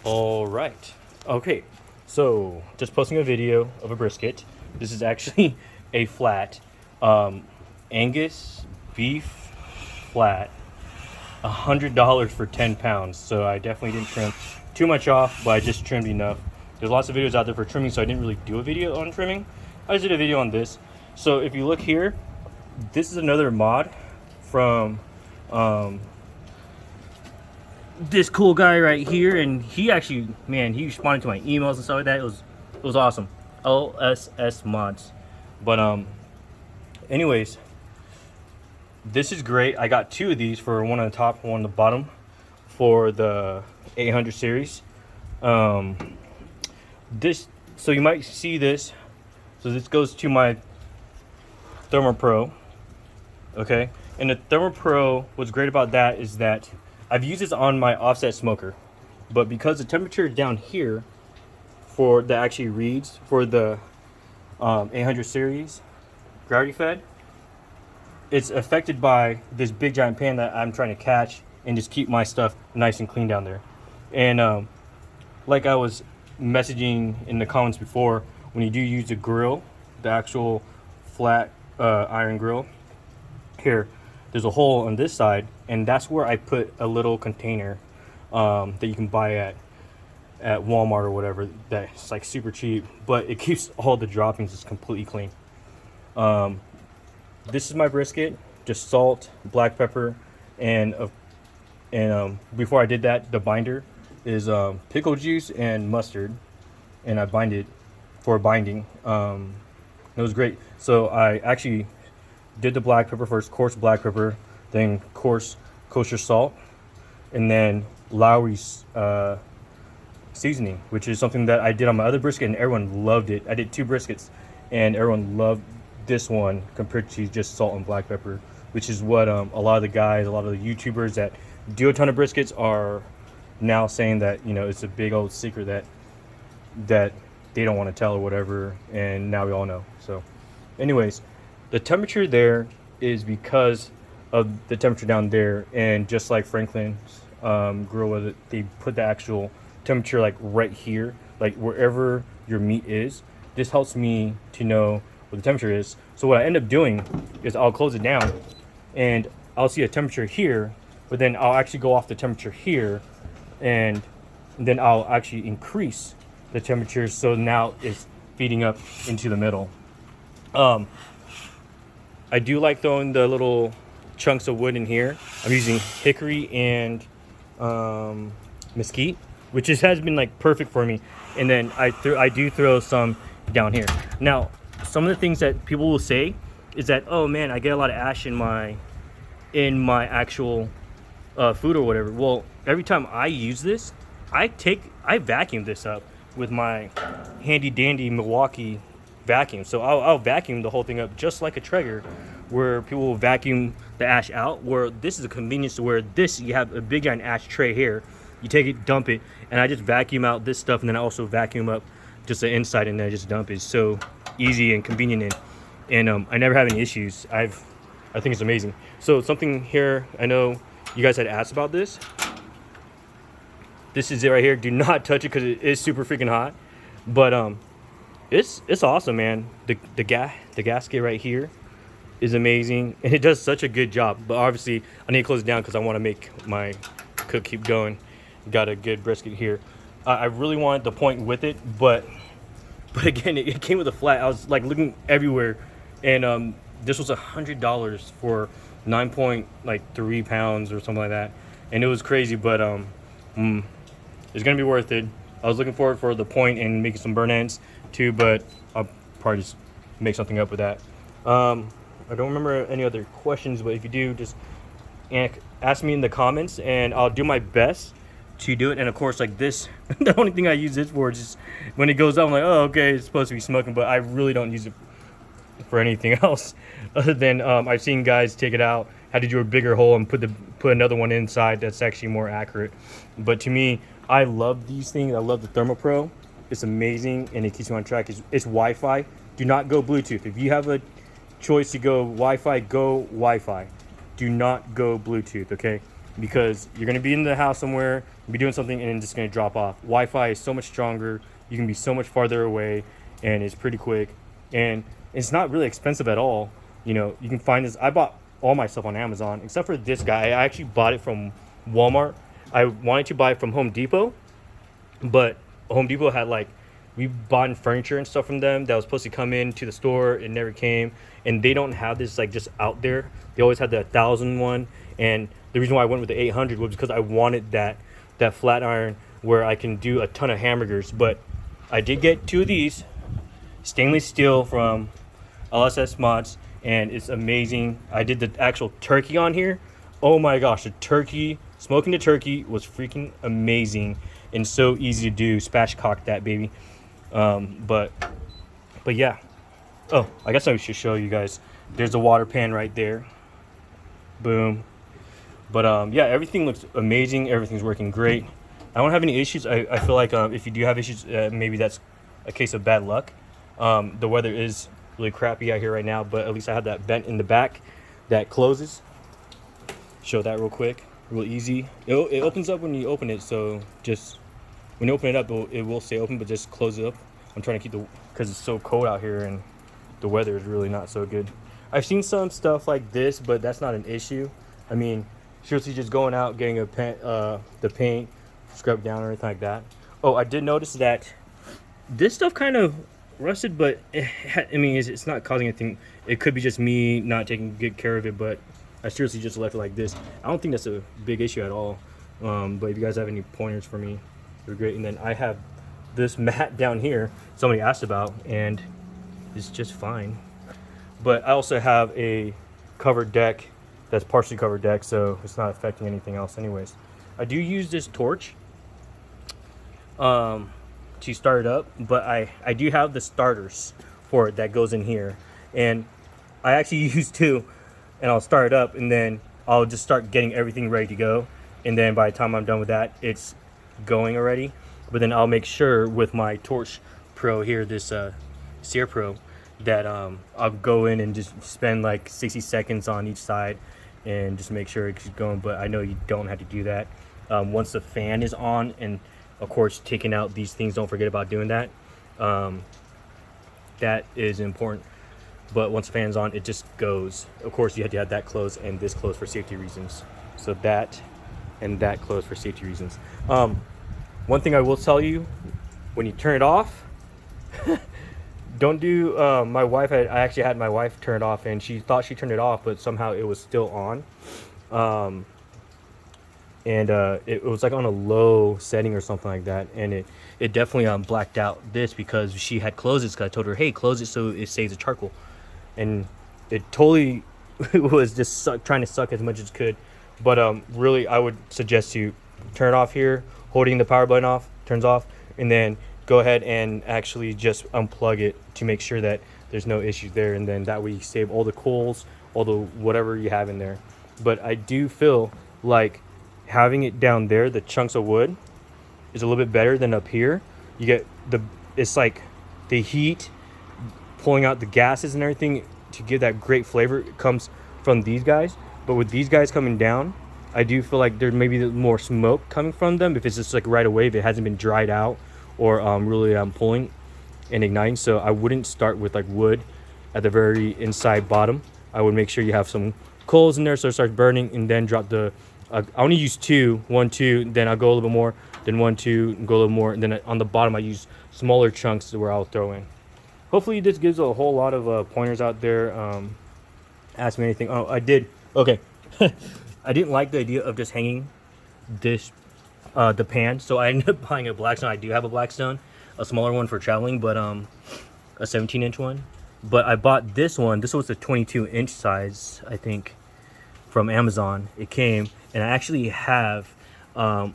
All right. Okay. So, just posting a video of a brisket. This is actually a flat Angus beef flat, $100 for 10 pounds. So I definitely didn't trim too much off, but I just trimmed enough. There's lots of videos out there for trimming, so I didn't really do a video on trimming. I just did a video on this. So if you look here, this is another mod from this cool guy right here, and he actually, man, he responded to my emails and stuff like that. It was awesome. OSS mods. But anyways, this is great. I got two of these, for one on the top, one on the bottom, for the 800 series. This, so you might see this. So this goes to my Thermopro. Okay, and the Thermopro, what's great about that is that I've used this on my offset smoker, but because the temperature down here for that actually reads for the 800 series gravity fed, it's affected by this big giant pan that I'm trying to catch and just keep my stuff nice and clean down there. And like I was messaging in the comments before, when you do use the grill, the actual flat iron grill, here there's a hole on this side, and that's where I put a little container that you can buy at Walmart or whatever, that's like super cheap, but it keeps all the droppings just completely clean. This is my brisket, just salt, black pepper, and before I did that, the binder is pickle juice and mustard, and I bind it for binding. It was great. So I actually did the black pepper first, coarse black pepper, then coarse kosher salt, and then Lowry's seasoning, which is something that I did on my other brisket and everyone loved it. I did two briskets and everyone loved this one compared to just salt and black pepper, which is what a lot of the guys, a lot of the YouTubers that do a ton of briskets are now saying, that, you know, it's a big old secret that they don't want to tell or whatever, and now we all know. So anyways, the temperature there is because of the temperature down there, and just like Franklin's grill with it, they put the actual temperature like right here, like wherever your meat is. This helps me to know what the temperature is. So what I end up doing is I'll close it down and I'll see a temperature here, but then I'll actually go off the temperature here, and then I'll actually increase the temperature, so now it's feeding up into the middle. I do like throwing the little chunks of wood in here. I'm using hickory and mesquite, which has been like perfect for me. And then I do throw some down here. Now, some of the things that people will say is that, oh man, I get a lot of ash in my actual food or whatever. Well, every time I use this, I vacuum this up with my handy dandy Milwaukee vacuum. So I'll vacuum the whole thing up just like a Traeger, where people will vacuum the ash out. Where this is a convenience to where this, you have a big giant ash tray here, you take it, dump it, and I just vacuum out this stuff, and then I also vacuum up just the inside, and then I just dump it. It's so easy and convenient, and I never have any issues. I think it's amazing. So something here, I know you guys had asked about this. This is it right here. Do not touch it because it is super freaking hot, but it's awesome, man. The gasket right here is amazing, and it does such a good job. But obviously I need to close it down because I want to make my cook keep going. Got a good brisket here. I really wanted the point with it, but again, it came with a flat. I was like looking everywhere, and this was $100 for 9.3 pounds or something like that, and it was crazy. But it's gonna be worth it. I was looking forward for the point and making some burn ends too, but I'll probably just make something up with that. I don't remember any other questions, but if you do, just ask me in the comments, and I'll do my best to do it. And of course, like this, the only thing I use this for is just when it goes up, I'm like, oh, okay, it's supposed to be smoking, but I really don't use it for anything else other than I've seen guys take it out, had to do a bigger hole and put another one inside that's actually more accurate. But to me, I love these things. I love the Thermopro. It's amazing, and it keeps you on track. It's Wi-Fi. Do not go Bluetooth. If you have a choice to go Wi-Fi, go Wi-Fi. Do not go Bluetooth, okay? because you're going to be in the house somewhere, be doing something, and it's going to drop off. Wi-Fi is so much stronger. You can be so much farther away, and it's pretty quick, and it's not really expensive at all. You know, you can find this. I bought all my stuff on Amazon except for this guy. I actually bought it from Walmart. I wanted to buy it from Home Depot, but Home Depot had like, we bought furniture and stuff from them that was supposed to come into the store. It never came, and they don't have this like just out there. They always had the 1,000 one, and the reason why I went with the 800 was because I wanted that flat iron where I can do a ton of hamburgers. But I did get 2 of these stainless steel from LSS Mods, and it's amazing. I did the actual turkey on here. Oh my gosh, the turkey, smoking the turkey was freaking amazing and so easy to do. Spatchcock that baby. But yeah. Oh, I guess I should show you guys. There's a water pan right there. Boom. But yeah, everything looks amazing. Everything's working great. I don't have any issues. I feel like if you do have issues, maybe that's a case of bad luck. The weather is really crappy out here right now, but at least I have that vent in the back that closes. Show that real quick, real easy. It opens up when you open it, so just when you open it up, it will stay open, but just close it up. I'm trying to keep because it's so cold out here and the weather is really not so good. I've seen some stuff like this, but that's not an issue. I mean, seriously, just going out, getting the paint scrubbed down or anything like that. Oh, I did notice that this stuff kind of rusted, but I mean, it's not causing anything. It could be just me not taking good care of it, but I seriously just left it like this. I don't think that's a big issue at all. But if you guys have any pointers for me, they're great. And then I have this mat down here somebody asked about, and it's just fine. But I also have a covered deck that's partially covered deck, so it's not affecting anything else anyways. I do use this torch to start it up, but I do have the starters for it that goes in here, and I actually use 2, and I'll start it up, and then I'll just start getting everything ready to go, and then by the time I'm done with that, it's going already. But then I'll make sure with my Torch Pro here, this Sear Pro, that I'll go in and just spend like 60 seconds on each side and just make sure it keeps going. But I know you don't have to do that. Once the fan is on, and of course taking out these things, don't forget about doing that. That is important. But once the fan's on, it just goes. Of course, you have to have that closed and this closed for safety reasons. So that and that closed for safety reasons. One thing I will tell you, when you turn it off, don't do, my wife, I actually had my wife turn it off, and she thought she turned it off, but somehow it was still on. It was like on a low setting or something like that, and it definitely blacked out this because she had closed it, because I told her, hey, close it so it saves the charcoal. And it totally was just trying to suck as much as it could. But really, I would suggest you turn it off here, holding the power button off, turns off, and then go ahead and actually just unplug it to make sure that there's no issues there, and then that way you save all the coals, all the whatever you have in there. But I do feel like having it down there, the chunks of wood, is a little bit better than up here. You get it's like the heat pulling out the gases and everything to give that great flavor. It comes from these guys, but with these guys coming down, I do feel like there may be more smoke coming from them if it's just like right away, if it hasn't been dried out or really pulling and igniting. So I wouldn't start with like wood at the very inside bottom. I would make sure you have some coals in there so it starts burning, and then drop the I only use 2, 1, 2, then I'll go a little bit more, then 1, 2, and go a little more, and then on the bottom I use smaller chunks where I'll throw in. Hopefully this gives a whole lot of pointers out there. Ask me anything. Oh, I did. Okay. I didn't like the idea of just hanging this the pan, so I ended up buying a Blackstone. I do have a Blackstone, a smaller one for traveling, but a 17-inch one. But I bought this one. This was the 22-inch size, I think, from Amazon. It came, and I actually have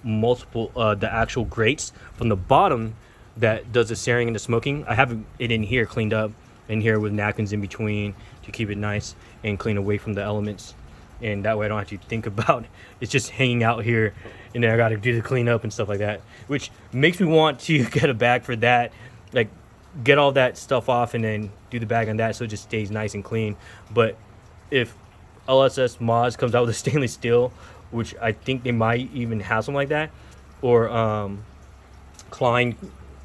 multiple the actual grates from the bottom that does the searing and the smoking. I have it in here cleaned up in here with napkins in between to keep it nice and clean away from the elements, and that way I don't have to think about it's just hanging out here, and then I got to do the cleanup and stuff like that, which makes me want to get a bag for that, like get all that stuff off and then do the bag on that so it just stays nice and clean. But if LSS Mods comes out with a stainless steel which I think they might even have something like that, or Klein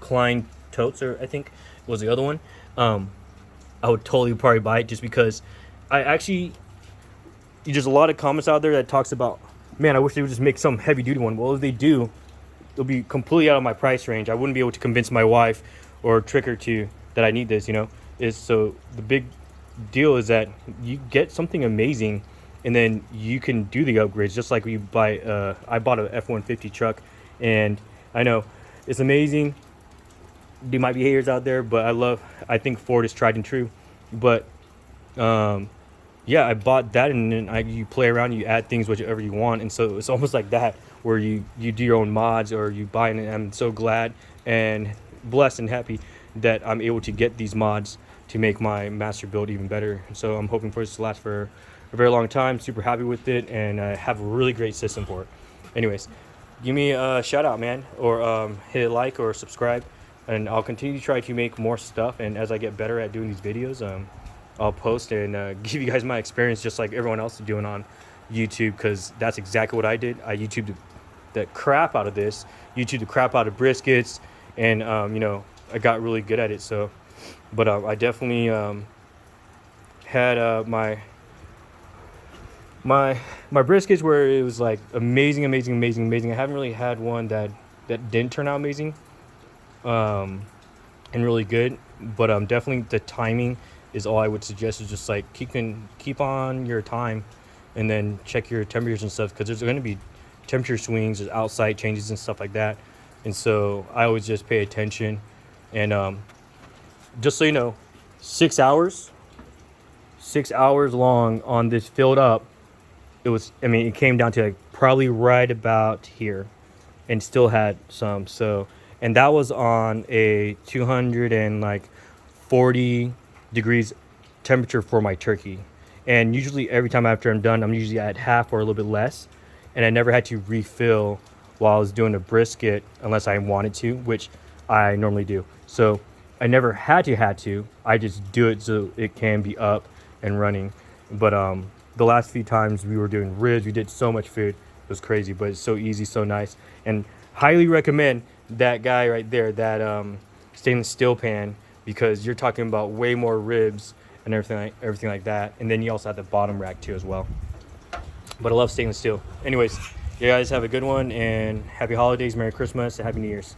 Klein Totes, I think was the other one. Um, I would totally probably buy it just because I actually there's a lot of comments out there that talks about, man, I wish they would just make some heavy duty one. Well, if they do, it'll be completely out of my price range. I wouldn't be able to convince my wife or trick her to that I need this. Is so the big deal is that you get something amazing, and then you can do the upgrades. Just like we buy, I bought a F-150 truck, and I know it's amazing. There might be haters out there, but I think Ford is tried and true. But yeah, I bought that, and then you play around, you add things whichever you want, and so it's almost like that where you do your own mods or you buy it. And I'm so glad and blessed and happy that I'm able to get these mods to make my Masterbuilt even better. So I'm hoping for this to last for a very long time. Super happy with it, and I have a really great system for it. Anyways, give me a shout out, man, or hit a like or subscribe, and I'll continue to try to make more stuff. And as I get better at doing these videos, I'll post and give you guys my experience, just like everyone else is doing on YouTube, because that's exactly what I did. I YouTubed the crap out of this, YouTube the crap out of briskets, and I got really good at it. So, but I definitely had my briskets where it was like amazing. I haven't really had one that didn't turn out amazing, and really good. But definitely the timing is all I would suggest, is just like keep on your time, and then check your temperatures and stuff, because there's going to be temperature swings, there's outside changes and stuff like that. And so I always just pay attention. And just so you know, 6 hours long on this filled up. It came down to like probably right about here, and still had some. So, and that was on a 240 degrees temperature for my turkey. And usually every time after I'm done, I'm usually at half or a little bit less. And I never had to refill while I was doing a brisket unless I wanted to, which I normally do. So I never had to. I just do it so it can be up and running. But the last few times we were doing ribs, we did so much food. It was crazy, but it's so easy, so nice. And highly recommend that guy right there, that stainless steel pan, because you're talking about way more ribs and everything like that. And then you also have the bottom rack too as well. But I love stainless steel. Anyways, you guys have a good one, and happy holidays, Merry Christmas, and Happy New Year's.